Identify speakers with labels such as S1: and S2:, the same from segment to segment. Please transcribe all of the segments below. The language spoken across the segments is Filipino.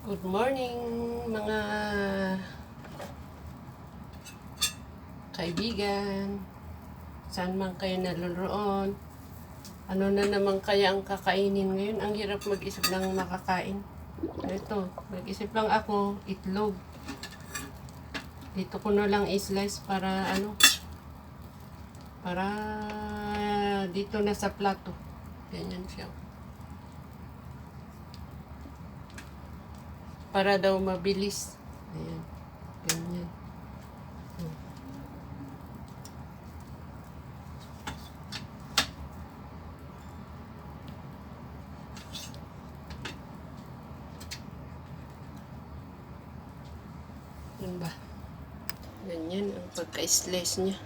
S1: Good morning mga kaibigan. Saan man kayo naroon? Ano na naman kaya ang kakainin ngayon? Ang hirap mag-isip ng makakain. Ito, mag-isip lang ako, itlog. Dito ko na lang i-slice para para dito na sa plato. Ganyan siya. Para daw mabilis. Ayan. Ganyan. Yan ba? Ganyan ang pagka-slice niya.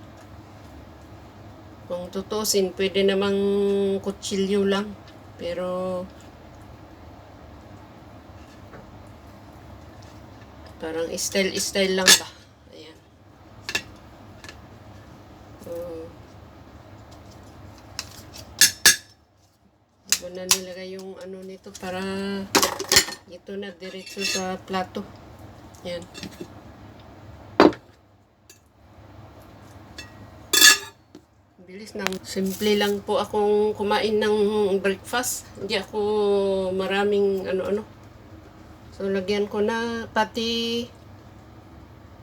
S1: Kung tutusin, pwede namang kutsilyo lang. Pero parang style lang ba? Ayan. Diba na nilagay yung nito para ito na diretso sa plato. Ayan. Bilis lang. Simple lang po akong kumain ng breakfast. Hindi ako maraming So, lagyan ko na pati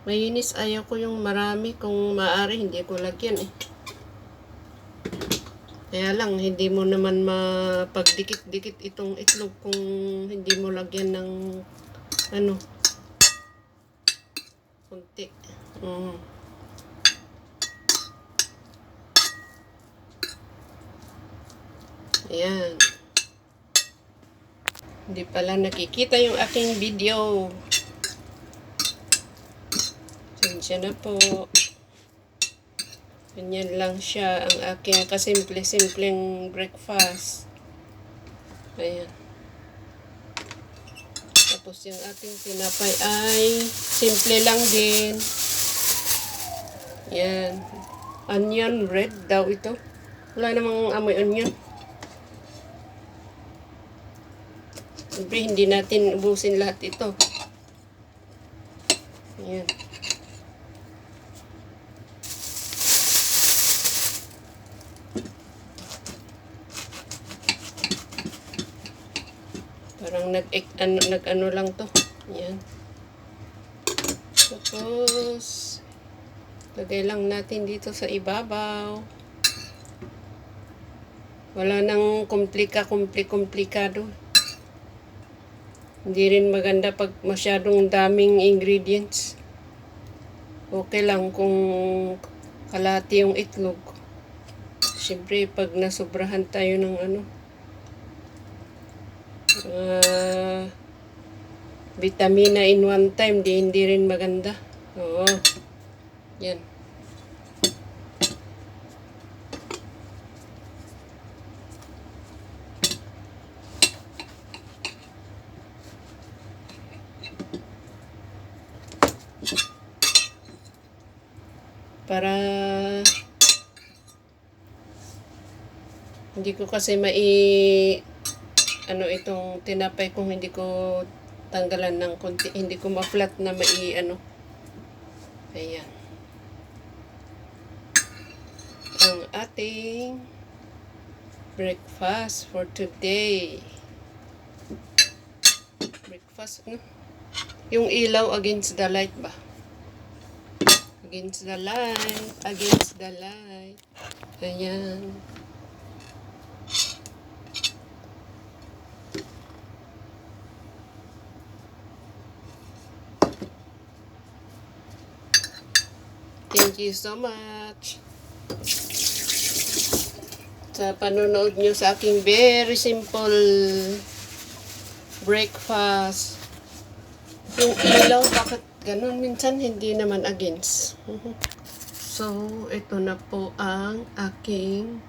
S1: mayonnaise. Ayaw ko yung marami. Kung maaari, hindi ko lagyan eh. Kaya lang, hindi mo naman mapagdikit-dikit itong itlog kung hindi mo lagyan ng kunti. Ayan. Hindi pala nakikita yung aking video. Sensya na po. Ganyan lang siya ang aking kasimple-simpleng breakfast. Ayan. Tapos yung ating tinapay ay simple lang din. Ayan. Onion red daw ito. Wala namang amoy onion. Siyempre, hindi natin ubusin lahat ito. Ayan. Parang nag-ano lang to. Ayan. Tapos, lagay lang natin dito sa ibabaw. Wala nang komplikado. Hindi rin maganda pag masyadong daming ingredients. Okay lang kung kalahati yung itlog. Siyempre, pag nasobrahan tayo ng vitamina in one time, hindi rin maganda. Oo. Yan. Para hindi ko kasi itong tinapay kung hindi ko tanggalan ng konti, hindi ko ma-flat na ayan ang ating breakfast for today. Breakfast yung ilaw against the light ba? Against the light. Ayan. Thank you so much sa panonood nyo sa aking very simple breakfast. Yung ilaw, bakit ganun? Minsan hindi naman against. So, ito na po ang aking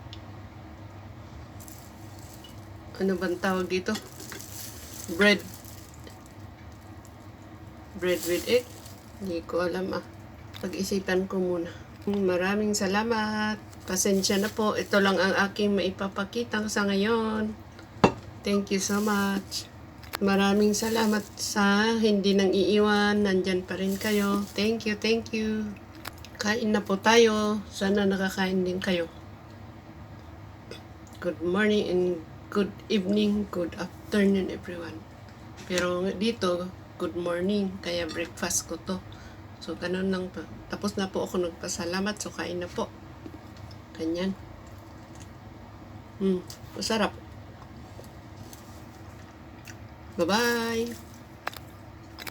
S1: ano bang tawag dito? Bread with egg. Hindi ko alam Pag-isipan ko muna. Maraming salamat. Pasensya na po. Ito lang ang aking maipapakita sa ngayon. Thank you so much. Maraming salamat sa hindi nang iiwan. Nandyan pa rin kayo. Thank you, thank you. Kain na po tayo. Sana nakakain din kayo. Good morning and good evening, good afternoon everyone. Pero dito, good morning. Kaya breakfast ko to. So, ganun lang pa. Tapos na po ako nagpasalamat. So, kain na po. Ganyan. Masarap. Bye-bye!